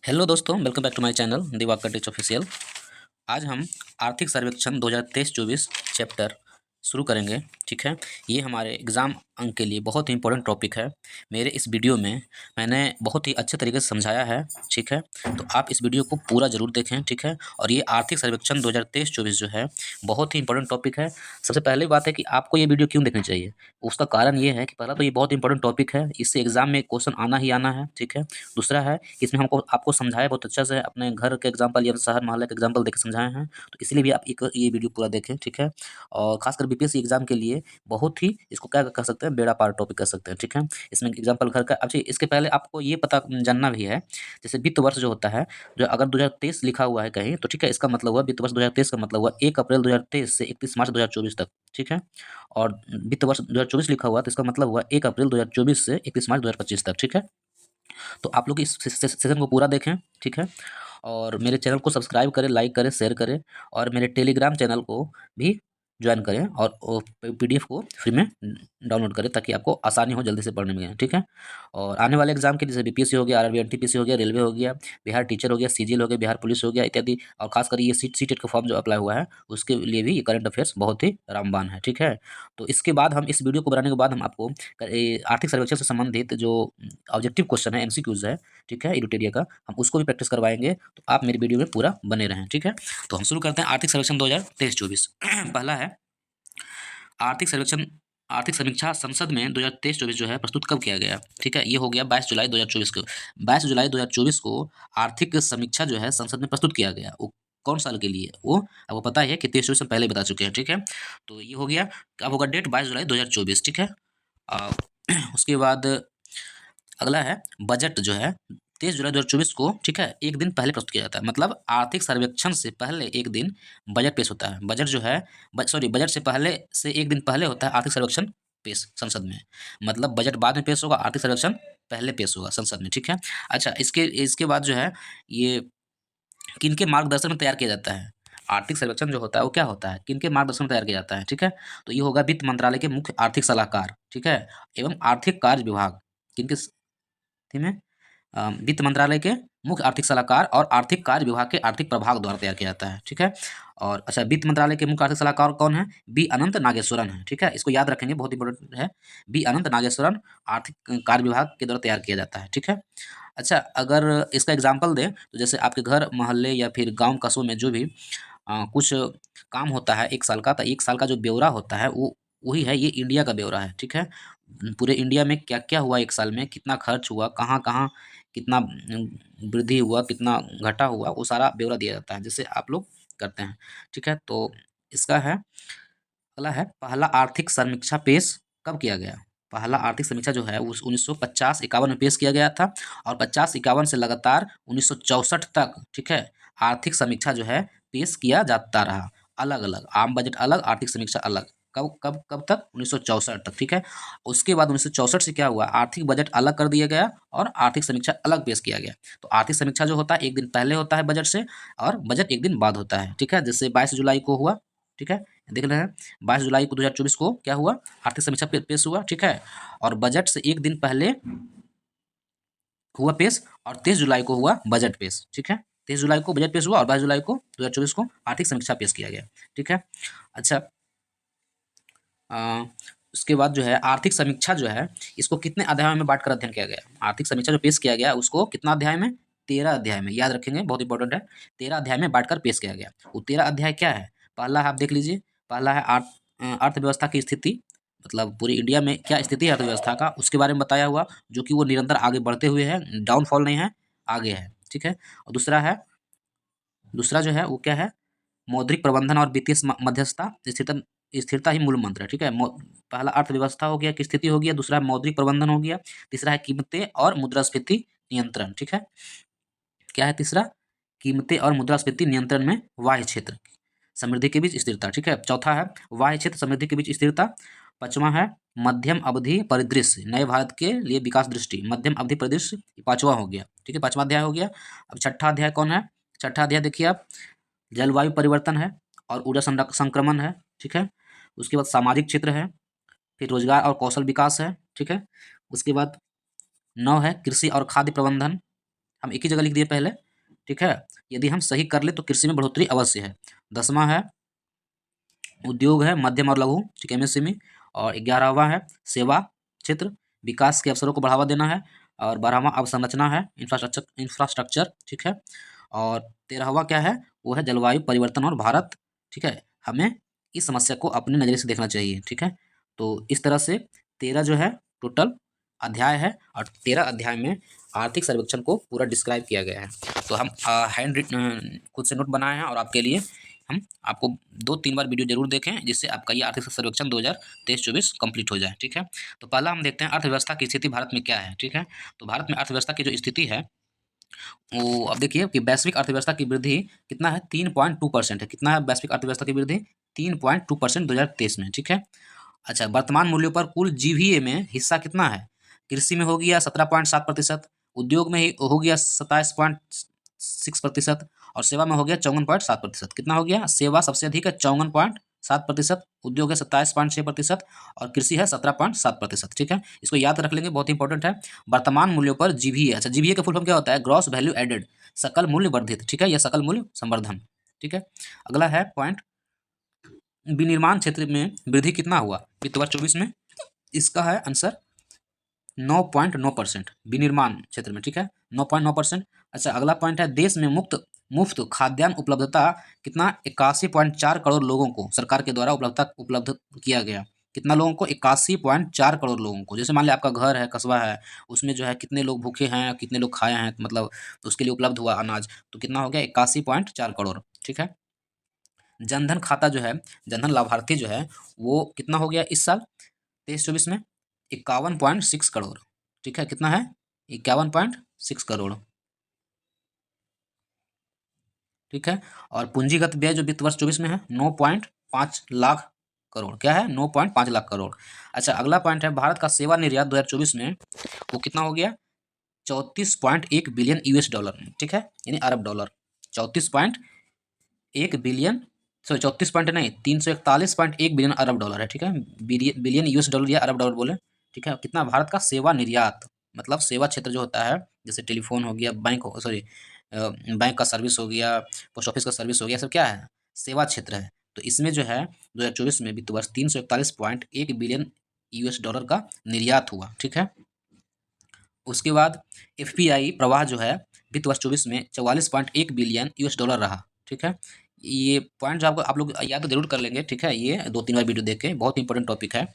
Hello दोस्तों, welcome back to my channel Diwakar teach official. आज हम आर्थिक सर्वेक्षण 2023-24 चैप्टर शुरू करेंगे। ठीक है, ये हमारे एग्ज़ाम अंक के लिए बहुत ही इंपॉर्टेंट टॉपिक है। मेरे इस वीडियो में मैंने बहुत ही अच्छे तरीके से समझाया है। ठीक है, तो आप इस वीडियो को पूरा ज़रूर देखें। ठीक है, और ये आर्थिक सर्वेक्षण 2023-24 जो है बहुत ही इंपॉर्टेंट टॉपिक है। सबसे पहली बात है कि आपको ये वीडियो क्यों देखनी चाहिए। उसका कारण ये है कि पहला तो ये बहुत इंपॉर्टेंट टॉपिक है, इससे एग्जाम में क्वेश्चन आना ही आना है। ठीक है, दूसरा है कि इसमें हमको आपको समझाया बहुत अच्छा से, अपने घर के एग्जाम्पल या शहर मोहल्ले के एग्जाम्पल देकर समझाए हैं, तो इसलिए भी आप ये वीडियो पूरा देखें। ठीक है, और खासकर बीपीएससी एग्जाम के लिए बहुत ही इसको क्या कह सकते हैं, बेड़ा पार टॉपिक कह सकते हैं। ठीक है, इसमें एग्जाम्पल घर का। अच्छा, इसके पहले आपको ये पता जानना भी है, जैसे वित्त वर्ष जो होता है, जो अगर 2023 लिखा हुआ है कहीं, तो ठीक है, इसका मतलब हुआ वित्त वर्ष 2023 का मतलब हुआ 1 अप्रैल 2023 से 31 मार्च 2024 तक। ठीक है, और वित्त वर्ष 2024 लिखा हुआ तो इसका मतलब हुआ 1 अप्रैल 2024 से 31 मार्च 2025 तक। ठीक है, तो आप लोग इस सेशन को पूरा देखें। ठीक है, और मेरे चैनल को सब्सक्राइब करें, लाइक करें, शेयर करें, और मेरे टेलीग्राम चैनल को भी ज्वाइन करें, और पीडीएफ को फ्री में डाउनलोड करें ताकि आपको आसानी हो जल्दी से पढ़ने में। ठीक है, और आने वाले एग्जाम के जैसे बीपीएससी हो गया, आरआरबी एनटीपीसी हो गया, रेलवे हो गया, बिहार टीचर हो गया, सीजीएल हो गया, बिहार पुलिस हो गया इत्यादि, और खासकर ये सीटेट का फॉर्म जो अप्लाई हुआ है उसके लिए भी ये करंट अफेयर्स बहुत ही रामबान है। ठीक है, तो इसके बाद हम इस वीडियो को बनाने के बाद हम आपको आर्थिक सर्वेक्षण से संबंधित जो ऑब्जेक्टिव क्वेश्चन है, एमसीक्यूज है, ठीक है, एडुटेरिया का, हम उसको भी प्रैक्टिस करवाएंगे। तो आप मेरी वीडियो में पूरा बने रहें। ठीक है, तो हम शुरू करते हैं आर्थिक सर्वेक्षण 2023-24। पहला है आर्थिक सर्वेक्षण, आर्थिक समीक्षा संसद में 2023-24 जो है प्रस्तुत कब किया गया। ठीक है, ये हो गया 22 जुलाई 2024 को। 22 जुलाई 2024 को आर्थिक समीक्षा जो है संसद में प्रस्तुत किया गया। वो कौन साल के लिए, वो आपको पता है कि 23 से पहले बता चुके हैं। ठीक है, तो ये हो गया, अब होगा डेट 22 जुलाई 2024। ठीक है, अ, उसके बाद अगला है बजट जो है 23 जुलाई 2024 को, ठीक है, एक दिन पहले प्रस्तुत किया जाता है। मतलब आर्थिक सर्वेक्षण से पहले एक दिन बजट पेश होता है। बजट जो है बजट से पहले से एक दिन पहले होता है आर्थिक सर्वेक्षण पेश संसद में। मतलब बजट बाद में पेश होगा, आर्थिक सर्वेक्षण पहले पेश होगा संसद में। ठीक है, अच्छा, इसके इसके बाद जो है ये किनके मार्गदर्शन में तैयार किया जाता है। आर्थिक सर्वेक्षण जो होता है वो क्या होता है, किनके मार्गदर्शन में तैयार किया जाता है। ठीक है, तो ये होगा वित्त मंत्रालय के मुख्य आर्थिक सलाहकार, ठीक है, एवं आर्थिक कार्य विभाग, किनके थी में वित्त मंत्रालय के मुख्य आर्थिक सलाहकार और आर्थिक कार्य विभाग के आर्थिक प्रभाग द्वारा तैयार किया जाता है। ठीक है, और अच्छा, वित्त मंत्रालय के मुख्य आर्थिक सलाहकार कौन है, बी अनंत नागेश्वरन है। ठीक है, इसको याद रखेंगे, बहुत इंपॉर्टेंट है। बी अनंत नागेश्वरन आर्थिक कार्य विभाग के द्वारा तैयार किया जाता है। ठीक है, अच्छा, अगर इसका एग्जाम्पल दें तो जैसे आपके घर मोहल्ले या फिर गांव कस्बों में जो भी कुछ काम होता है एक साल का, तो एक साल का जो ब्यौरा होता है वो वही है, ये इंडिया का ब्यौरा है। ठीक है, पूरे इंडिया में क्या क्या हुआ एक साल में, कितना खर्च हुआ, कहाँ कहाँ कितना वृद्धि हुआ, कितना घटा हुआ, वो सारा ब्यौरा दिया जाता है, जैसे आप लोग करते हैं। ठीक है, तो इसका है अगला है पहला आर्थिक समीक्षा पेश कब किया गया। पहला आर्थिक समीक्षा जो है उस 1950-51 में पेश किया गया था, और 50-51 से लगातार 1964 तक, ठीक है, आर्थिक समीक्षा जो है पेश किया जाता रहा। अलग अलग, आम बजट अलग, आर्थिक समीक्षा अलग। कब कब कब तक, 1964 तक। ठीक है, उसके बाद 1964 से क्या हुआ, आर्थिक बजट अलग कर दिया गया और आर्थिक समीक्षा अलग पेश किया गया। तो आर्थिक समीक्षा जो होता है एक दिन पहले होता है बजट से, और बजट एक दिन बाद होता है। ठीक है, जैसे 22 जुलाई को हुआ। ठीक है, देख रहे हैं 22 जुलाई को 2024 को क्या हुआ, आर्थिक समीक्षा पेश हुआ। ठीक है, और बजट से एक दिन पहले हुआ पेश, और 23 जुलाई को हुआ बजट पेश। ठीक है, 23 जुलाई को बजट पेश हुआ और 22 जुलाई को 2024 को आर्थिक समीक्षा पेश किया गया। ठीक है, अच्छा, अ, उसके बाद जो है आर्थिक समीक्षा जो है इसको कितने अध्यायों में बांटकर अध्ययन किया गया। आर्थिक समीक्षा जो पेश किया गया उसको कितना अध्याय में, 13 अध्याय में, याद रखेंगे, बहुत इंपॉर्टेंट है। 13 अध्याय में बांटकर पेश किया गया। वो 13 अध्याय क्या है, पहला है, आप देख लीजिए, पहला है अर्थव्यवस्था की स्थिति, मतलब पूरी इंडिया में क्या स्थिति है अर्थव्यवस्था का, उसके बारे में बताया हुआ, जो कि वो निरंतर आगे बढ़ते हुए है, डाउनफॉल नहीं है, आगे है। ठीक है, और दूसरा जो है वो क्या है, मौद्रिक प्रबंधन और वित्तीय मध्यस्थता, स्थिरता, स्थिरता ही मूल मंत्र है। ठीक है, पहला अर्थव्यवस्था हो गया की स्थिति हो गया, दूसरा मौद्रिक प्रबंधन हो गया, तीसरा है कीमतें और मुद्रास्फीति नियंत्रण। ठीक है, क्या है तीसरा, कीमतें और मुद्रास्फीति नियंत्रण में बाह्य क्षेत्र समृद्धि के बीच स्थिरता। ठीक है, चौथा है बाह्य क्षेत्र समृद्धि के बीच स्थिरता। पांचवा है मध्यम अवधि परिदृश्य, नए भारत के लिए विकास दृष्टि, मध्यम अवधि परिदृश्य, पांचवा हो गया। ठीक है, पांचवा अध्याय हो गया। अब छठा अध्याय कौन है, छठा अध्याय देखिए आप, जलवायु परिवर्तन है और ऊर्जा संक्रमण है। ठीक है, उसके बाद सामाजिक क्षेत्र है, फिर रोजगार और कौशल विकास है। ठीक है, उसके बाद 9 है कृषि और खाद्य प्रबंधन, हम एक ही जगह लिख दिए पहले, ठीक है। यदि हम सही कर ले तो कृषि में बढ़ोतरी अवश्य है। 10वां है उद्योग है मध्यम और लघु, ठीक है, एमएसएमई। और 11वां है सेवा क्षेत्र, विकास के अवसरों को बढ़ावा देना है। और 12वां अवसंरचना है, इंफ्रास्ट्रक्चर, ठीक है। और 13वां क्या है, वो है जलवायु परिवर्तन और भारत, ठीक है। हमें इस समस्या को अपने नज़रिए से देखना चाहिए, ठीक है। तो इस तरह से 13 जो है टोटल अध्याय है, और 13 अध्याय में आर्थिक सर्वेक्षण को पूरा डिस्क्राइब किया गया है। तो हम हैंड खुद से नोट बनाए हैं, और आपके लिए हम आपको 2-3 बार वीडियो जरूर देखें, जिससे आपका ये आर्थिक सर्वेक्षण 2023-24 कंप्लीट हो जाए, ठीक है। तो पहला हम देखते हैं अर्थव्यवस्था की स्थिति भारत में क्या है, ठीक है। तो भारत में अर्थव्यवस्था की जो स्थिति है वो अब देखिए कि वैश्विक अर्थव्यवस्था की वृद्धि कितना है, 3.2% है। कितना है वैश्विक अर्थव्यवस्था की वृद्धि, 3.2% 2023 में, ठीक है। अच्छा, वर्तमान मूल्यों पर कुल जीवीए में हिस्सा कितना है, कृषि में हो गया 17.7%, उद्योग में ही हो गया 27.6%, और सेवा में हो गया 54.7%। कितना हो गया, सेवा सबसे अधिक है 54.7%, उद्योग है 27.6%, और कृषि है 17.7%, ठीक है। इसको याद रख लेंगे, बहुत इंपॉर्टेंट है। वर्तमान मूल्यों पर जीवीए, अच्छा जीवीए का फुल फॉर्म क्या होता है, ग्रॉस वैल्यू एडेड, सकल मूल्य वर्धित, ठीक है, या सकल मूल्य संवर्धन, ठीक है। अगला है पॉइंट, विनिर्माण क्षेत्र में वृद्धि कितना हुआ वित्त वर्ष 24 में, इसका है आंसर 9.9% विनिर्माण क्षेत्र में, ठीक है, 9.9%। अच्छा, अगला पॉइंट है देश में मुफ्त खाद्यान्न उपलब्धता कितना, 81.4 करोड़ लोगों को सरकार के द्वारा उपलब्ध किया गया। कितना लोगों को, 81.4 करोड़ लोगों को। जैसे मान लिया आपका घर है, कस्बा है, उसमें जो है कितने लोग भूखे हैं, कितने लोग खाए हैं, मतलब तो उसके लिए उपलब्ध हुआ अनाज, तो कितना हो गया, 81.4 करोड़, ठीक है। जनधन खाता जो है, जनधन लाभार्थी जो है वो कितना हो गया इस साल 23-24 में, 51.6 करोड़, ठीक है। कितना है, 51.6 करोड़, ठीक है। और पूंजीगत व्यय जो वित्त वर्ष 24 में है 9.5 लाख करोड़, क्या है, 9.5 लाख करोड़। अच्छा, अगला पॉइंट है भारत का सेवा निर्यात 2024 में वो कितना हो गया, 34.1 बिलियन यूएस डॉलर, ठीक है, यानी अरब डॉलर। 34.1 बिलियन, सॉरी 34 पॉइंट नहीं, 341.1 बिलियन अरब डॉलर है, ठीक है। बिलियन यूएस डॉलर या अरब डॉलर बोले, ठीक है। कितना भारत का सेवा निर्यात, मतलब सेवा क्षेत्र जो होता है, जैसे टेलीफोन हो गया, बैंक हो, सॉरी बैंक का सर्विस हो गया, पोस्ट ऑफिस का सर्विस हो गया, सब क्या है, सेवा क्षेत्र है। तो इसमें जो है 2024 में वित्त वर्ष 341.1 बिलियन यूएस डॉलर का निर्यात हुआ, ठीक है। उसके बाद एफपीआई प्रवाह जो है वित्त वर्ष 24 में 44.1 बिलियन यूएस डॉलर रहा, ठीक है। ये पॉइंट जो आपको आप लोग याद तो जरूर कर लेंगे, ठीक है, ये 2-3 बार वीडियो देख के, बहुत इंपॉर्टेंट टॉपिक है।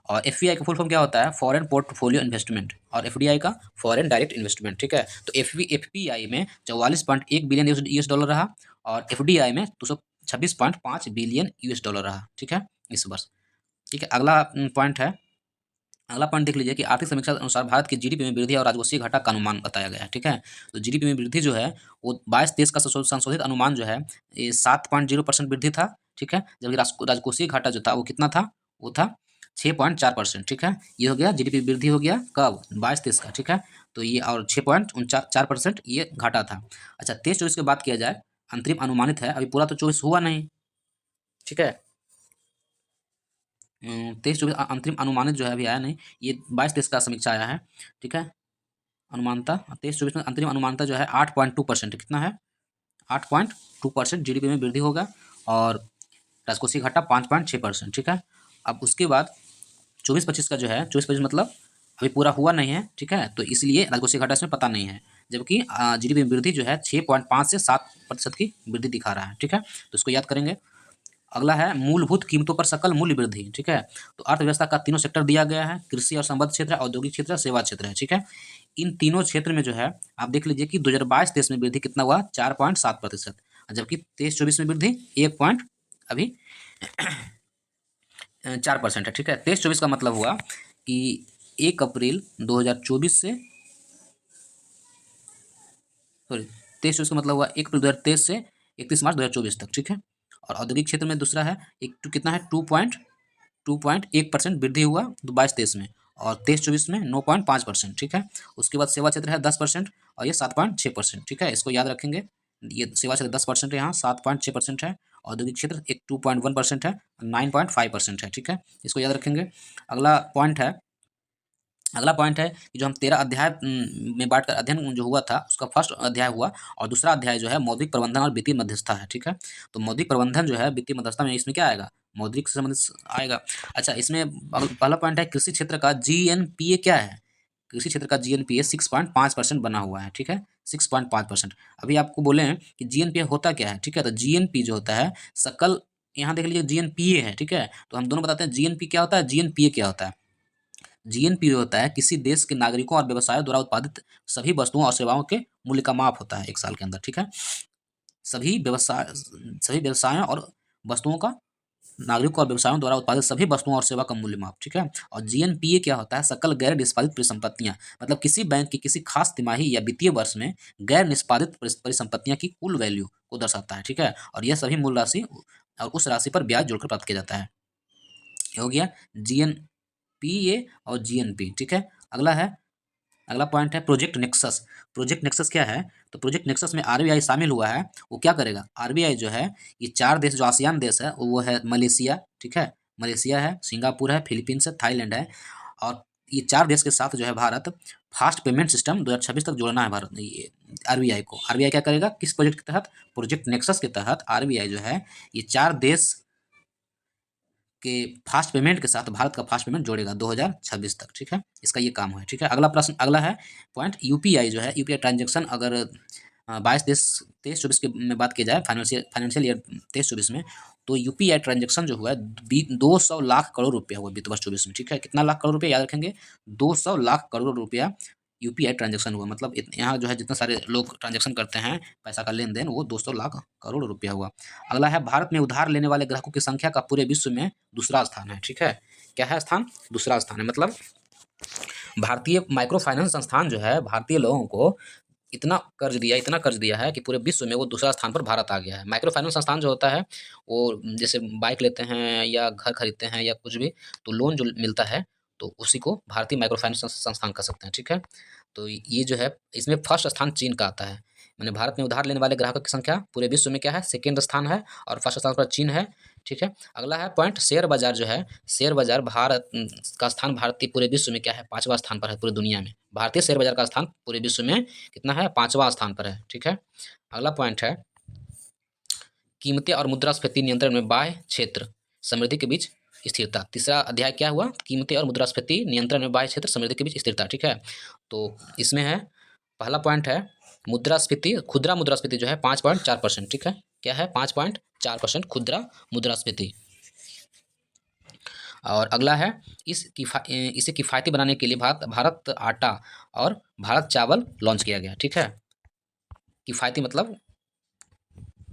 और एफपीआई का फुल फॉर्म क्या होता है, फॉरेन पोर्टफोलियो इन्वेस्टमेंट, और एफडीआई का फॉरेन डायरेक्ट इन्वेस्टमेंट, ठीक है। तो एफपीआई में 44.1 बिलियन यूएस डॉलर रहा, और एफडीआई में 226.5 बिलियन यूएस डॉलर रहा, ठीक है, इस वर्ष, ठीक है। अगला पॉइंट है, अगला पॉइंट देख लीजिए कि आर्थिक समीक्षा के अनुसार भारत की जीडीपी में वृद्धि और राजकोषीय घाटा का अनुमान बताया गया है, ठीक है। तो जीडीपी में वृद्धि जो है वो 22-23 का संशोधित अनुमान जो है ये 7.0% वृद्धि था, ठीक है। जबकि राजकोषीय घाटा जो था वो कितना था, वो था 6.4%, ठीक है। ये हो गया जीडीपी वृद्धि हो गया कब, 22-23 का, ठीक है। तो ये और 6.4% ये घाटा था। अच्छा, 23-24 की बात किया जाए, अंतरिम अनुमानित है, अभी पूरा तो 24 हुआ नहीं, ठीक है। 23-24 अंतरिम अनुमानित जो है अभी आया नहीं, ये 22-23 का समीक्षा आया है, ठीक है। अनुमानता 23-24 में अंतरिम अनुमानता जो है 8.2%, कितना है, 8.2% जीडीपी में वृद्धि होगा, और राजकोषीय घाटा 5.6%, ठीक है। अब उसके बाद 24-25 का जो है, 24-25 मतलब अभी पूरा हुआ नहीं है, ठीक है, तो इसलिए राजकोषीय घाटा इसमें पता नहीं है। जबकि जीडीपी में वृद्धि जो है 6.5 से 7% की वृद्धि दिखा रहा है, ठीक है। तो इसको याद करेंगे। अगला है मूलभूत कीमतों पर सकल मूल्य वृद्धि, ठीक है। तो अर्थव्यवस्था का तीनों सेक्टर दिया गया है, कृषि और संबद्ध क्षेत्र, औद्योगिक क्षेत्र, सेवा क्षेत्र है, ठीक है। इन तीनों क्षेत्र में जो है आप देख लीजिए कि 2022-23 में वृद्धि कितना हुआ, 4.7%, जबकि 23-24 में वृद्धि 1 पॉइंट अभी 4% है, ठीक है। 23-24 का मतलब हुआ कि 1 अप्रैल 2024 से, सॉरी 23-24 का मतलब हुआ 1 अप्रैल 2023 से 31 मार्च 2024 तक, ठीक है। और औद्योगिक क्षेत्र में दूसरा है एक कितना है, 2.1% वृद्धि हुआ 22-23 में, और 23-24 में 9.5%, ठीक है। उसके बाद सेवा क्षेत्र है 10%, और ये 7.6%, ठीक है। इसको याद रखेंगे, ये सेवा क्षेत्र 10% है, यहाँ 7.6% है। औद्योगिक क्षेत्र एक 2.1% है, 9.5% है, ठीक है। इसको याद रखेंगे। अगला पॉइंट है अगला पॉइंट है कि जो हम 13 अध्याय में बांटकर अध्ययन जो हुआ था उसका फर्स्ट अध्याय हुआ, और दूसरा अध्याय जो है मौद्रिक प्रबंधन और वित्तीय मध्यस्थता है। ठीक है, तो मौद्रिक प्रबंधन जो है वित्तीय मध्यस्थता में इसमें क्या आएगा, मौद्रिक से संबंधित आएगा। अच्छा, इसमें पहला पॉइंट है कृषि क्षेत्र का जीएनपीए क्या है। कृषि क्षेत्र का जीएनपीए 6.5% बना हुआ है। ठीक है, 6.5%। अभी आपको बोले हैं कि जीएनपीए होता क्या है। ठीक है, तो जीएनपी जो होता है सकल, यहाँ देख लीजिए जीएनपीए है। ठीक है, तो हम दोनों बताते हैं जीएनपी क्या होता है, जीएनपीए क्या होता है। जीएनपी होता है किसी देश के नागरिकों और व्यवसायों द्वारा उत्पादित सभी वस्तुओं और सेवाओं के मूल्य का माप होता है एक साल के अंदर। ठीक है, सभी व्यवसायों और वस्तुओं का, नागरिकों और व्यवसायों द्वारा उत्पादित सभी वस्तुओं और सेवा का मूल्य माप। ठीक है, और जीएनपीए क्या होता है, सकल गैर निष्पादित परिसंपत्तियां, मतलब किसी बैंक की किसी खास तिमाही या वित्तीय वर्ष में गैर निष्पादित परिसंपत्तियां की कुल वैल्यू को दर्शाता है। ठीक है, और यह सभी मूल राशि और उस राशि पर ब्याज जोड़कर प्राप्त किया जाता है। हो गया जीएनपीए और जीएनपी। ठीक है, अगला पॉइंट है प्रोजेक्ट नेक्सस। प्रोजेक्ट नेक्सस क्या है, तो प्रोजेक्ट नेक्सस में आरबीआई शामिल हुआ है। वो क्या करेगा, आरबीआई जो है ये 4 देश जो आसियान देश है वो है मलेशिया। ठीक है, मलेशिया है, सिंगापुर है, फिलीपींस है, थाईलैंड है, और ये 4 देश के साथ जो है भारत फास्ट पेमेंट सिस्टम 2026 तक जोड़ना है भारत ये आरबीआई को। आरबीआई क्या करेगा, किस प्रोजेक्ट के तहत, प्रोजेक्ट नेक्सस के तहत आरबीआई जो है ये 4 देश के फास्ट पेमेंट के साथ भारत का फास्ट पेमेंट जोड़ेगा 2026 तक। ठीक है, इसका ये काम है। ठीक है, अगला प्रश्न, अगला है पॉइंट यूपीआई जो है, यूपीआई ट्रांजेक्शन अगर 22-23-24 की में बात की जाए, फाइनेंशियल ईयर 23-24 में, तो यूपीआई ट्रांजेक्शन जो हुआ है 200 लाख करोड़ रुपया हुआ वित्त वर्ष 24 में। ठीक है, कितना लाख करोड़ रुपया याद रखेंगे, 200 लाख करोड़ रुपया यूपीआई ट्रांजेक्शन हुआ, मतलब यहाँ जो है जितने सारे लोग ट्रांजेक्शन करते हैं पैसा का लेन देन वो 200 लाख करोड़ रुपया हुआ। अगला है भारत में उधार लेने वाले ग्राहकों की संख्या का पूरे विश्व में दूसरा स्थान है। ठीक है, क्या है स्थान, दूसरा स्थान है, मतलब भारतीय माइक्रो फाइनेंस संस्थान जो है भारतीय लोगों को इतना कर्ज दिया है कि पूरे विश्व में वो दूसरा स्थान पर भारत आ गया है। माइक्रो फाइनेंस संस्थान जो होता है वो जैसे बाइक लेते हैं या घर खरीदते हैं या कुछ भी, तो लोन जो मिलता है तो उसी को भारतीय माइक्रो फाइनेंस संस्थान कह सकते हैं। ठीक है, तो ये जो है इसमें फर्स्ट स्थान चीन का आता है, मैंने भारत में उधार लेने वाले ग्राहकों की संख्या पूरे विश्व में क्या है, सेकेंड स्थान है, और फर्स्ट स्थान पर चीन है। ठीक है, अगला है पॉइंट शेयर बाजार जो है, शेयर बाजार भारत का स्थान भारतीय पूरे विश्व में क्या है, 5वां स्थान पर है पूरी दुनिया में। भारतीय शेयर बाजार का स्थान पूरे विश्व में कितना है, 5वां स्थान पर है। ठीक है, अगला पॉइंट है कीमतें और मुद्रास्फीति नियंत्रण में बाह्य क्षेत्र समृद्धि के बीच स्थिरता। तीसरा अध्याय क्या हुआ, कीमतें और मुद्रास्फीति नियंत्रण में बाह्य क्षेत्र समृद्धि के बीच स्थिरता। ठीक है, तो इसमें है पहला पॉइंट है मुद्रास्फीति, खुदरा मुद्रास्फीति जो है 5.4%। ठीक है, क्या है, 5.4% खुदरा मुद्रास्फीति। और अगला है इसे किफ़ायती बनाने के लिए भारत आटा और भारत चावल लॉन्च किया गया। ठीक है, किफ़ायती मतलब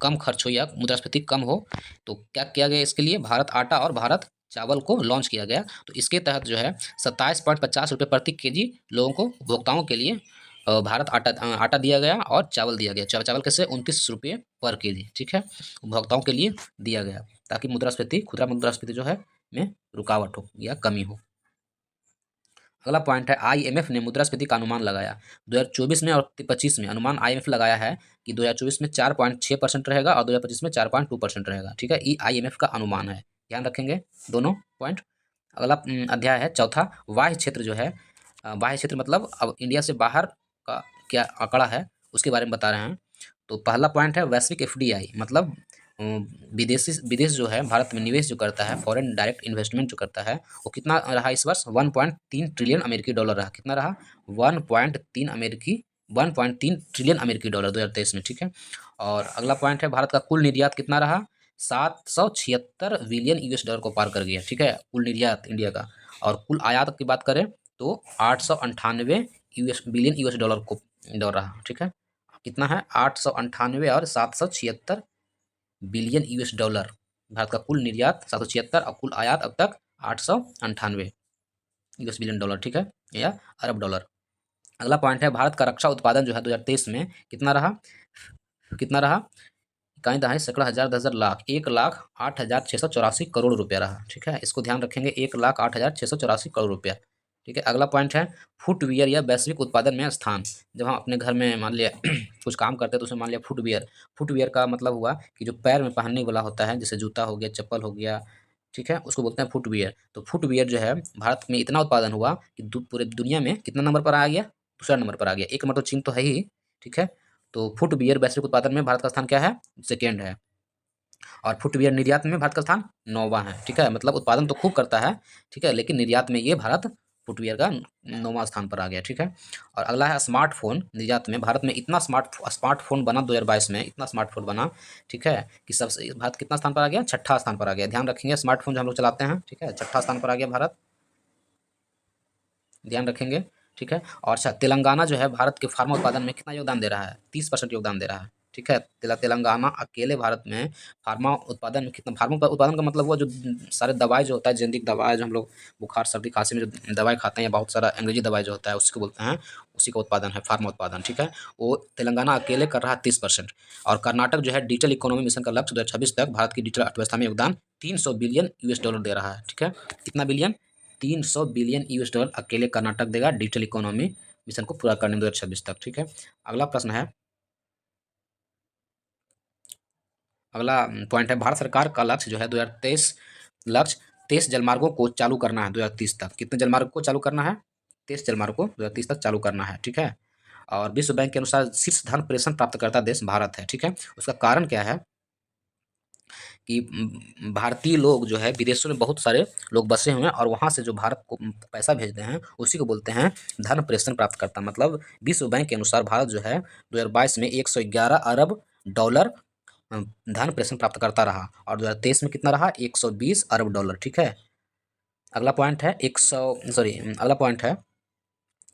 कम खर्च हो या मुद्रास्फीति कम हो, तो क्या किया गया इसके लिए, भारत आटा और भारत चावल को लॉन्च किया गया। तो इसके तहत जो है 27.50 रुपये प्रति केजी लोगों को, उपभोक्ताओं के लिए भारत आटा दिया गया और चावल दिया गया। चावल कैसे, 29 रुपये पर केजी। ठीक है, उपभोक्ताओं के लिए दिया गया ताकि मुद्रास्फीति, खुदरा मुद्रास्फीति जो है में रुकावट हो या कमी हो। अगला पॉइंट है आईएमएफ ने मुद्रास्फीति का अनुमान लगाया 2024 में और 25 में। अनुमान आईएमएफ लगाया है कि 2024 में 4.6% रहेगा और 2025 में 4.2% रहेगा। ठीक है, ये आईएमएफ का अनुमान है, ध्यान रखेंगे दोनों पॉइंट। अगला अध्याय है चौथा बाह्य क्षेत्र जो है, बाह्य क्षेत्र मतलब अब इंडिया से बाहर का क्या आंकड़ा है उसके बारे में बता रहे हैं। तो पहला पॉइंट है वैश्विक एफडीआई, मतलब विदेश जो है भारत में निवेश जो करता है, फॉरेन डायरेक्ट इन्वेस्टमेंट जो करता है, वो कितना रहा इस वर्ष, 1.3 ट्रिलियन अमेरिकी डॉलर रहा। कितना रहा, 1.3 ट्रिलियन अमेरिकी डॉलर 2023 में। ठीक है, और अगला पॉइंट है भारत का कुल निर्यात कितना रहा, 776 बिलियन यूएस डॉलर को पार कर गया। ठीक है, कुल निर्यात इंडिया का। और कुल आयात की बात करें तो 898 बिलियन यूएस डॉलर को डॉलर रहा। ठीक है, कितना है, 898 और 776 बिलियन यूएस डॉलर। भारत का कुल निर्यात 776 और कुल आयात अब तक 898 यूएस बिलियन डॉलर। ठीक है, या अरब डॉलर। अगला पॉइंट है भारत का रक्षा उत्पादन जो है 2023 में कितना रहा, इकाई दहाई सैकड़ा हजार 10,000 लाख, 1,08,684 करोड़ रुपया रहा। ठीक है, इसको ध्यान रखेंगे, 1,08,684 करोड़ रुपया। ठीक है, अगला पॉइंट है फुटवियर या वैश्विक उत्पादन में स्थान। जब हम अपने घर में मान लिया कुछ काम करते हैं तो उसमें मान लिया फुटवियर का मतलब हुआ कि जो पैर में पहनने वाला होता है, जैसे जूता हो गया, चप्पल हो गया, ठीक है, उसको बोलते हैं फुटवियर। तो फुटवियर जो है भारत में इतना उत्पादन हुआ कि पूरे दुनिया में कितना नंबर पर आ गया, दूसरा नंबर पर आ गया। एक नंबर तो चीन तो है ही, ठीक है। तो फुटवियर वैश्विक उत्पादन में भारत का स्थान क्या है, सेकेंड है। और फुटवियर निर्यात में भारत का स्थान 9वां है, ठीक है। मतलब उत्पादन तो खूब करता है, ठीक है, लेकिन निर्यात में ये भारत फुटवियर का 9वां स्थान पर आ गया, ठीक है। और अगला है स्मार्टफोन निर्यात में। भारत में इतना स्मार्टफोन बना 2022 में, इतना स्मार्टफोन बना, ठीक है, कि सबसे भारत कितना स्थान पर आ गया, छठा स्थान पर आ गया। ध्यान रखेंगे, स्मार्टफोन जो हम लोग चलाते हैं, ठीक है, छठा स्थान पर आ गया भारत, ध्यान रखेंगे, ठीक है। और अच्छा, तेलंगाना जो है भारत के फार्मा उत्पादन में कितना योगदान दे रहा है, 30% योगदान दे रहा है, ठीक है। तेलंगाना अकेले भारत में फार्मा उत्पादन में कितना, फार्मा उत्पादन का मतलब हुआ जो सारे दवाई जो होता है, जेनेरिक दवाई जो हम लोग बुखार सर्दी खांसी में जो दवाई खाते हैं, या बहुत सारा अंग्रेजी दवाई जो होता है उसको बोलते हैं, उसी का उत्पादन है फार्मा उत्पादन, ठीक है। वो तेलंगाना अकेले कर रहा है 30%। और कर्नाटक जो है डिजिटल इकोनॉमी मिशन का लक्ष्य 2026 तक भारत की डिजिटल अर्थव्यवस्था में योगदान 300 बिलियन US डॉलर दे रहा है, ठीक है। कितना बिलियन, 300 बिलियन US डॉलर अकेले कर्नाटक देगा डिजिटल इकोनॉमी मिशन को पूरा करने में 2026 तक, ठीक है। अगला प्रश्न है, अगला पॉइंट है, भारत सरकार का लक्ष्य जो है 2023 लक्ष्य 23 जलमार्गों को चालू करना है 2030 तक। कितने जलमार्ग को चालू करना है, 23 जलमार्ग को 2030 तक चालू करना है, ठीक है। और विश्व बैंक के अनुसार शीर्ष धन प्रेषण प्राप्त करता देश भारत है, ठीक है। उसका कारण क्या है कि भारतीय लोग जो है विदेशों में बहुत सारे लोग बसे हुए हैं, और वहाँ से जो भारत को पैसा भेजते हैं उसी को बोलते हैं धन प्रेषण प्राप्त करता। मतलब विश्व बैंक के अनुसार भारत जो है 2022 में 111 अरब डॉलर धन प्रेषण प्राप्त करता रहा, और 2023 में कितना रहा, 120 अरब डॉलर, ठीक है। अगला पॉइंट है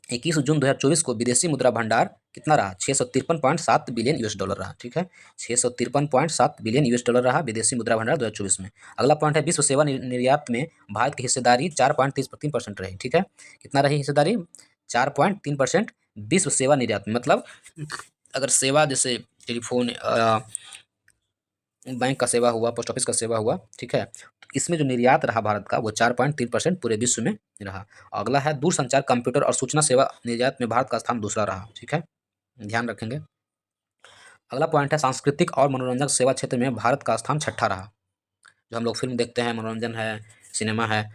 21 जून 2024 को विदेशी मुद्रा भंडार कितना रहा, 653.7 बिलियन US डॉलर रहा, ठीक है। 653.7 बिलियन US डॉलर रहा विदेशी मुद्रा भंडार 2024 में। अगला पॉइंट है, विश्व सेवा निर्यात में भारत की हिस्सेदारी 4.3% रही, ठीक है। कितना रही हिस्सेदारी, 4.3% विश्व सेवा निर्यात में। मतलब अगर सेवा जैसे टेलीफोन, बैंक का सेवा हुआ, पोस्ट ऑफिस का सेवा हुआ, ठीक है, तो इसमें जो निर्यात रहा भारत का वो 4.3% पूरे विश्व में रहा। अगला है, दूरसंचार कंप्यूटर और सूचना सेवा निर्यात में भारत का स्थान दूसरा रहा, ठीक है, ध्यान रखेंगे। अगला पॉइंट है, सांस्कृतिक और मनोरंजन सेवा क्षेत्र में भारत का स्थान छठा रहा। जो हम लोग फिल्म देखते हैं, मनोरंजन है, सिनेमा है,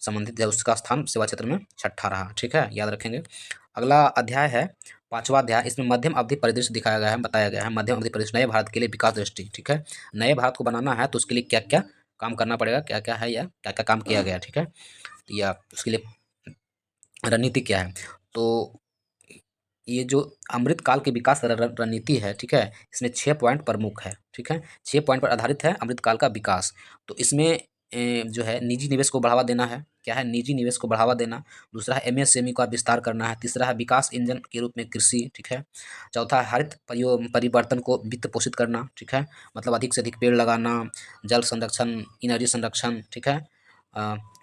संबंधित है, उसका स्थान सेवा क्षेत्र में छठा रहा, ठीक है, याद रखेंगे। अगला अध्याय है 5वां अध्याय, इसमें मध्यम अवधि परिदृश्य दिखाया गया है, बताया गया है मध्यम अवधि परिदृश्य नए भारत के लिए विकास दृष्टि, ठीक है। नए भारत को बनाना है तो उसके लिए क्या क्या काम करना पड़ेगा, क्या क्या है, या क्या क्या काम किया गया, ठीक है, या उसके लिए रणनीति क्या है। तो ये जो अमृत काल के विकास रणनीति है, ठीक है, इसमें 6 पॉइंट प्रमुख है, ठीक है, 6 पॉइंट पर आधारित है अमृत काल का विकास। तो इसमें जो है निजी निवेश को बढ़ावा देना है, क्या है, निजी निवेश को बढ़ावा देना। दूसरा है MSME का विस्तार करना है। तीसरा है विकास इंजन के रूप में कृषि, ठीक है। चौथा है हरित परिवर्तन को वित्त पोषित करना, ठीक है, मतलब अधिक से अधिक पेड़ लगाना, जल संरक्षण, एनर्जी संरक्षण, ठीक है।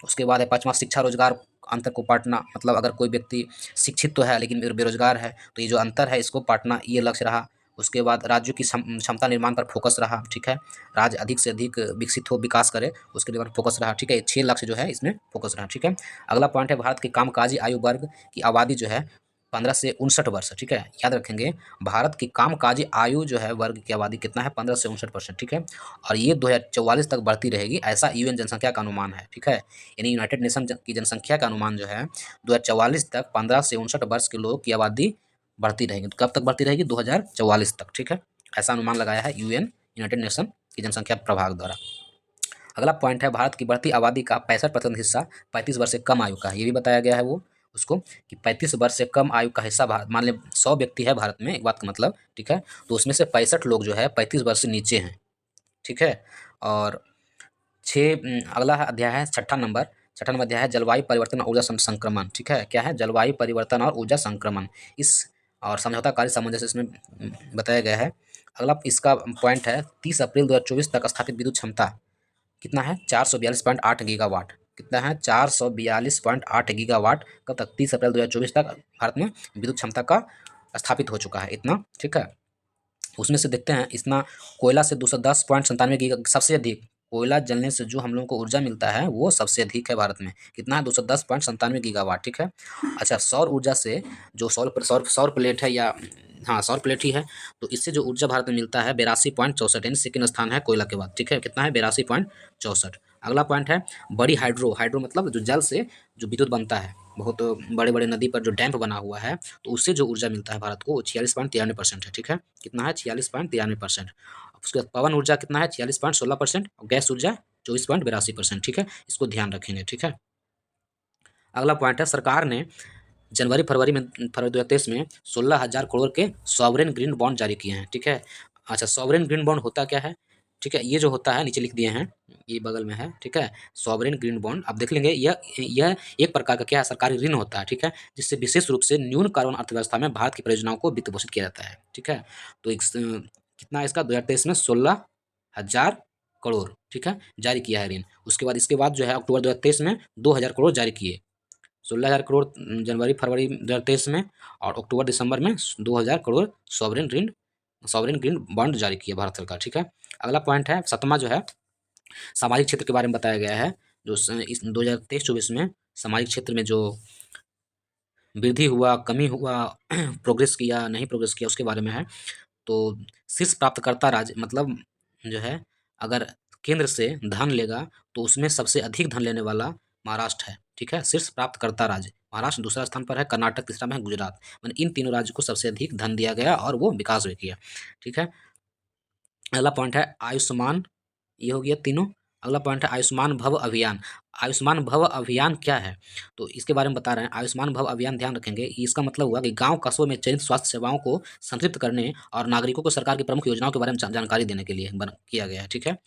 उसके बाद है 5वां, शिक्षा रोजगार अंतर को पाटना। मतलब अगर कोई व्यक्ति शिक्षित तो है लेकिन बेरोजगार है, तो ये जो अंतर है इसको पाटना, ये लक्ष्य रहा। उसके बाद राज्यों की क्षमता निर्माण पर फोकस रहा, ठीक है, राज्य अधिक से अधिक विकसित हो, विकास करे, उसके लिए फोकस रहा, ठीक है। 6 लक्ष्य जो है इसमें फोकस रहा, ठीक है। अगला पॉइंट है, भारत के कामकाजी आयु वर्ग की आबादी जो है 15 से 59 वर्ष, ठीक है, याद रखेंगे। भारत की कामकाजी आयु जो है वर्ग की आबादी कितना है, 15 से 59%, ठीक है। और ये 2044 तक बढ़ती रहेगी, ऐसा UN जनसंख्या का अनुमान है, ठीक है। यानी यूनाइटेड नेशन की जनसंख्या का अनुमान जो है 2044 तक 15 से 59 वर्ष के लोगों की आबादी बढ़ती रहेगी। तो कब तक बढ़ती रहेगी, 2044 तक, ठीक है, ऐसा अनुमान लगाया है UN, यूनाइटेड नेशन की जनसंख्या प्रभाग द्वारा। अगला पॉइंट है, भारत की बढ़ती आबादी का 65% हिस्सा 35 वर्ष से कम आयु का है। ये भी बताया गया है वो उसको कि 35 वर्ष से कम आयु का हिस्सा, मान लें 100 व्यक्ति है भारत में, एक बात का मतलब, ठीक है, तो उसमें से 65 लोग जो है 35 वर्ष से नीचे हैं, ठीक है। और अगला है अध्याय है छठा नंबर अध्याय है जलवायु परिवर्तन और ऊर्जा संक्रमण, ठीक है। क्या है, जलवायु परिवर्तन और ऊर्जा संक्रमण, इस और समझौताकारी सामंजस्य इसमें बताया गया है। अगला इसका पॉइंट है, 30 अप्रैल 2024 तक स्थापित विद्युत क्षमता कितना है, 442.8 गीगावाट। कितना है, 442.8 गीगावाट। कब तक, 30 अप्रैल 2024 तक भारत में विद्युत क्षमता का स्थापित हो चुका है इतना, ठीक है। उसमें से देखते हैं, इतना कोयला से 210.97 गीगा, सबसे अधिक कोयला जलने से जो हम लोगों को ऊर्जा मिलता है वो सबसे अधिक है भारत में। कितना है, 210.97 गीगावाट, ठीक है। अच्छा, सौर ऊर्जा से जो सौर प्लेट है, या हाँ सौर प्लेट ही है, तो इससे जो ऊर्जा भारत में मिलता है 82.64, यानी सेकेंड स्थान है कोयला के बाद, ठीक है। कितना है, 82.64। अगला पॉइंट है बड़ी हाइड्रो, हाइड्रो मतलब जो जल से जो विद्युत बनता है, बहुत बड़े बड़े नदी पर जो डैम बना हुआ है तो उससे जो ऊर्जा मिलता है भारत को वो 46.93% है। ठीक है, कितना है? 46.93%। उसके बाद पवन ऊर्जा कितना है? 46.16%। और गैस ऊर्जा 24.82%। ठीक है, इसको ध्यान रखेंगे। ठीक है, अगला पॉइंट है सरकार ने फरवरी 2023 में 16,000 करोड़ के सॉवरेन ग्रीन बॉन्ड जारी किए हैं। ठीक है, अच्छा सॉवरेन ग्रीन बॉन्ड होता क्या है? ठीक है, ये जो होता है नीचे लिख दिए हैं, ये बगल में है। ठीक है, सॉवरेन ग्रीन बॉन्ड आप देख लेंगे, यह एक प्रकार का क्या है? सरकारी ऋण होता है। ठीक है, जिससे विशेष रूप से न्यून कार्बन अर्थव्यवस्था में भारत की परियोजनाओं को वित्त पोषित किया जाता है। ठीक है, तो कितना है इसका? 2023 में 16,000 करोड़। ठीक है, जारी किया है ऋण। उसके बाद इसके बाद जो है अक्टूबर 2023 में 2,000 करोड़ जारी किए। 16,000 करोड़ जनवरी फरवरी 2023 में, और अक्टूबर दिसंबर में 2,000 करोड़ सॉवरेन ग्रीन बॉन्ड जारी किया भारत सरकार। ठीक है, अगला पॉइंट है 7वां जो है सामाजिक क्षेत्र के बारे में बताया गया है। जो इस 2023-24 में सामाजिक क्षेत्र में जो वृद्धि हुआ, कमी हुआ, प्रोग्रेस किया, नहीं प्रोग्रेस किया, उसके बारे में है। तो शीर्ष प्राप्तकर्ता राज्य मतलब जो है, अगर केंद्र से धन लेगा तो उसमें सबसे अधिक धन लेने वाला महाराष्ट्र है। ठीक है, शीर्ष प्राप्तकर्ता राज्य महाराष्ट्र दूसरा स्थान पर है, कर्नाटक तीसरा में है, गुजरात। मैंने इन तीनों राज्यों को सबसे अधिक धन दिया गया और वो विकास भी किया। ठीक है, अगला पॉइंट है आयुष्मान, ये हो गया तीनों। अगला पॉइंट है आयुष्मान भव अभियान। आयुष्मान भव अभियान क्या है? तो इसके बारे में बता रहे हैं। आयुष्मान भव अभियान ध्यान रखेंगे, इसका मतलब हुआ कि गांव कस्बों में चयनित स्वास्थ्य सेवाओं को संतृप्त करने और नागरिकों को सरकार की प्रमुख योजनाओं के बारे में जानकारी देने के लिए किया गया है। ठीक है,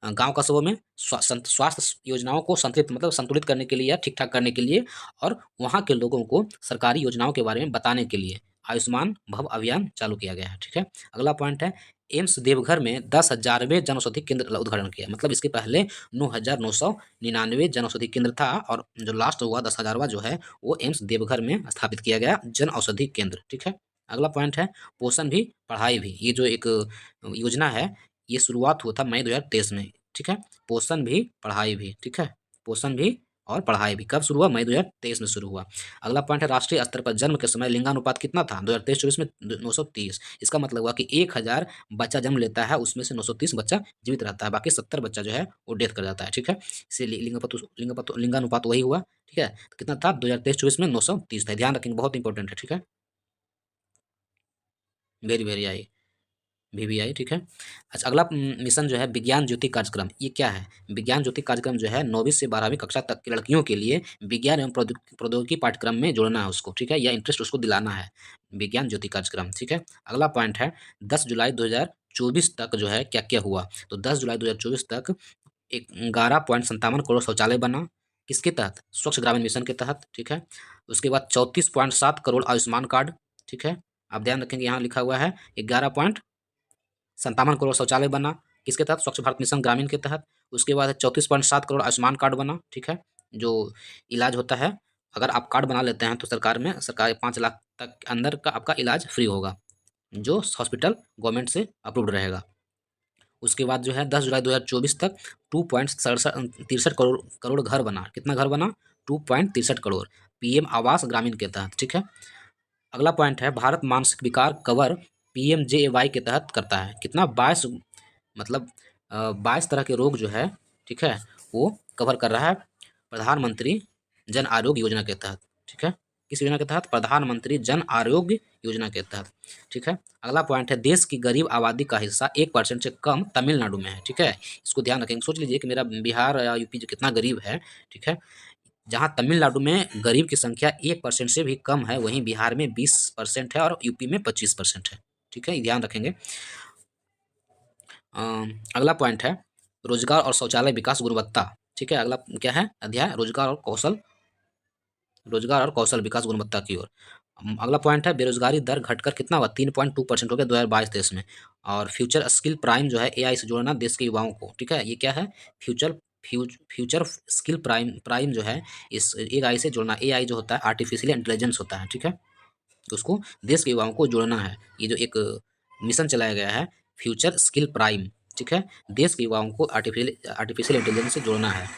गांव कस्बों में स्वास्थ्य योजनाओं को संतृप्त मतलब संतुलित करने के लिए या ठीक ठाक करने के लिए, और वहाँ के लोगों को सरकारी योजनाओं के बारे में बताने के लिए आयुष्मान भव अभियान चालू किया गया है। ठीक है, अगला पॉइंट है एम्स देवघर में 10,000वें जन औषधि केंद्र उद्घाटन किया। मतलब इसके पहले 9,999 जन औषधि केंद्र था, और जो लास्ट हुआ 10,000वां जो है वो एम्स देवघर में स्थापित किया गया जन औषधि केंद्र। ठीक है, अगला पॉइंट है पोषण भी पढ़ाई भी। ये जो एक योजना है, ये शुरुआत हुआ था मई 2023 में। ठीक है, पोषण भी पढ़ाई भी। ठीक है, पोषण भी और पढ़ाई भी कब शुरू हुआ? मई 2023 में शुरू हुआ। अगला पॉइंट है राष्ट्रीय स्तर पर जन्म के समय लिंगानुपात कितना था? 2023-24 में 930। इसका मतलब हुआ कि 1,000 बच्चा जन्म लेता है, उसमें से 930 बच्चा जीवित रहता है, बाकी 70 बच्चा जो है वो डेथ कर जाता है। ठीक है, इसीलिए लिंगानुपात वही हुआ। ठीक है, तो कितना था? 2023-24 में 930 था। ध्यान रखेंगे, बहुत इंपॉर्टेंट है। ठीक है, वेरी वेरी आई VVI। ठीक है, अच्छा अगला मिशन जो है विज्ञान ज्योति कार्यक्रम। ये क्या है? विज्ञान ज्योति कार्यक्रम जो है 9वीं से 12वीं कक्षा तक की लड़कियों के लिए विज्ञान एवं प्रौद्योगिकी पाठ्यक्रम में जोड़ना है उसको। ठीक है, या इंटरेस्ट उसको दिलाना है, विज्ञान ज्योति कार्यक्रम। ठीक है, अगला पॉइंट है 10 जुलाई 2024 तक जो है क्या क्या हुआ? तो 10 जुलाई 2024 तक 11.57 करोड़ शौचालय बना। किसके तहत? स्वच्छ ग्रामीण मिशन के तहत। ठीक है, उसके बाद 34.7 करोड़ आयुष्मान कार्ड। ठीक है, आप ध्यान रखेंगे यहाँ लिखा हुआ है 11.57 करोड़ शौचालय बना। किसके तहत? स्वच्छ भारत मिशन ग्रामीण के तहत। उसके बाद 34.7 करोड़ आयुष्मान कार्ड बना। ठीक है, जो इलाज होता है, अगर आप कार्ड बना लेते हैं तो सरकार 5 लाख तक के अंदर का आपका इलाज फ्री होगा, जो हॉस्पिटल गवर्नमेंट से अप्रूव्ड रहेगा। उसके बाद जो है 10 जुलाई 2024 तक 2.63 करोड़ घर बना। कितना घर बना? 2.63 करोड़ PM आवास ग्रामीण के तहत। ठीक है, अगला पॉइंट है भारत मानसिक विकार कवर PMJAY के तहत करता है। कितना? 22 मतलब 22 तरह के रोग जो है, ठीक है, वो कवर कर रहा है प्रधानमंत्री जन आरोग्य योजना के तहत। ठीक है, किस योजना के तहत? प्रधानमंत्री जन आरोग्य योजना के तहत। ठीक है, अगला पॉइंट है देश की गरीब आबादी का हिस्सा 1% से कम तमिलनाडु में है। ठीक है, इसको ध्यान रखेंगे। सोच लीजिए कि मेरा बिहार या यूपी जो कितना गरीब है। ठीक है, जहाँ तमिलनाडु में गरीब की संख्या 1% से भी कम है, वहीं बिहार में 20% है और यूपी में 25% है। ठीक है, ध्यान रखेंगे। अगला पॉइंट है रोजगार और शौचालय विकास गुणवत्ता। ठीक है, अगला क्या है अध्याय? रोजगार और कौशल विकास गुणवत्ता की ओर। अगला पॉइंट है बेरोजगारी दर घटकर कितना हुआ? 3.2% हो गया 2022-23 में। और फ्यूचर स्किल प्राइम जो है AI से जोड़ना देश के युवाओं को। ठीक है, ये क्या है? फ्यूचर स्किल प्राइम जो है इस AI से जोड़ना। AI जो होता है आर्टिफिशियल इंटेलिजेंस होता है। ठीक है, उसको देश के युवाओं को जोड़ना है। ये जो एक मिशन चलाया गया है फ्यूचर स्किल प्राइम। ठीक है, देश के युवाओं को आर्टिफिशियल इंटेलिजेंस से जोड़ना है।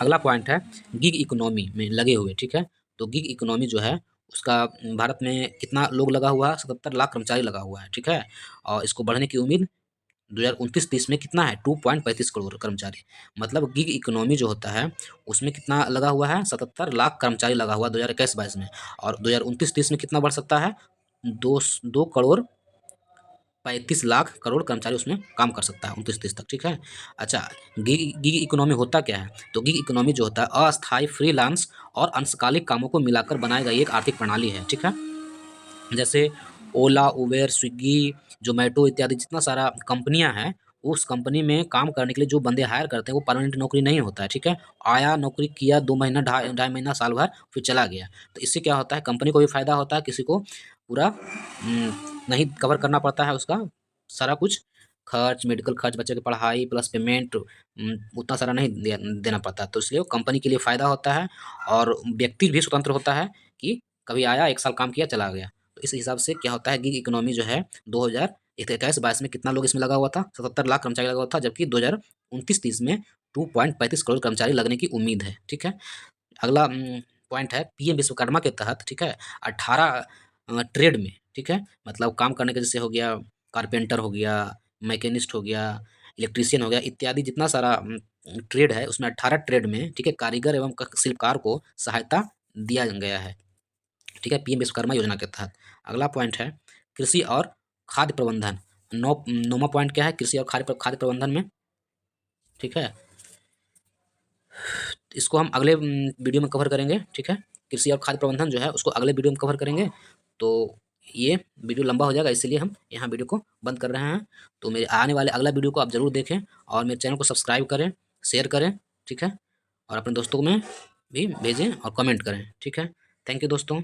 अगला पॉइंट है गिग इकोनॉमी में लगे हुए। ठीक है, तो गिग इकोनॉमी जो है उसका भारत में कितना लोग लगा हुआ है? 77 लाख कर्मचारी लगा हुआ है। ठीक है, और इसको बढ़ने की उम्मीद 2029-30 में कितना है 2.35 करोड़ कर्मचारी। मतलब गिग इकोनॉमी जो होता है उसमें कितना लगा हुआ है 77 लाख कर्मचारी लगा हुआ 2021-22 में, और 2029-30 में कितना बढ़ सकता है 2 करोड़ 35 लाख करोड़ कर्मचारी उसमें काम कर सकता है 29-30 तक। ठीक है। अच्छा, गिग इकोनॉमी होता क्या है? तो गिग इकोनॉमी जो होता है अस्थायी फ्रीलांस और अंशकालिक कामों को मिलाकर बनाई गई एक आर्थिक प्रणाली है। ठीक है। जैसे ओला, उबेर, स्विगी, जोमेटो इत्यादि जितना सारा कंपनियां हैं, उस कंपनी में काम करने के लिए जो बंदे हायर करते हैं वो परमानेंट नौकरी नहीं होता है। ठीक है। आया, नौकरी किया 2 महीना, ढाई ढाई महीना, साल भर, फिर चला गया। तो इससे क्या होता है कंपनी को भी फायदा होता है, किसी को पूरा नहीं कवर करना पड़ता है उसका सारा कुछ खर्च, मेडिकल खर्च, बच्चे की पढ़ाई प्लस पेमेंट उतना सारा नहीं देना पड़ता। तो इसलिए कंपनी के लिए फ़ायदा होता है और व्यक्ति भी स्वतंत्र होता है कि कभी आया 1 साल काम किया चला गया। तो इस हिसाब से क्या होता है गिग इकोनॉमी जो है 2021-22 में कितना लोग इसमें लगा हुआ था 77 लाख कर्मचारी लगा हुआ था, जबकि 2029-30 में 2.35 करोड़ कर्मचारी लगने की उम्मीद है। ठीक है। अगला पॉइंट है पीएम विश्वकर्मा के तहत। ठीक है। 18 ट्रेड में, ठीक है, मतलब काम करने के जैसे हो गया कारपेंटर हो गया, मैकेनिस्ट हो गया, इलेक्ट्रीशियन हो गया इत्यादि जितना सारा ट्रेड है उसमें 18 ट्रेड में, ठीक है, कारीगर एवं शिल्पकार को सहायता दिया गया है। ठीक है, पीएम विश्वकर्मा योजना के तहत। अगला पॉइंट है कृषि और खाद्य प्रबंधन। 9वां पॉइंट क्या है कृषि और खाद्य प्रबंधन में। ठीक है, इसको हम अगले वीडियो में कवर करेंगे। ठीक है, कृषि और खाद्य प्रबंधन जो है उसको अगले वीडियो में कवर करेंगे। तो ये वीडियो लंबा हो जाएगा, इसलिए हम यहाँ वीडियो को बंद कर रहे हैं। तो मेरे आने वाले अगला वीडियो को आप ज़रूर देखें और मेरे चैनल को सब्सक्राइब करें, शेयर करें। ठीक है, और अपने दोस्तों में भी भेजें और कमेंट करें। ठीक है, थैंक यू दोस्तों।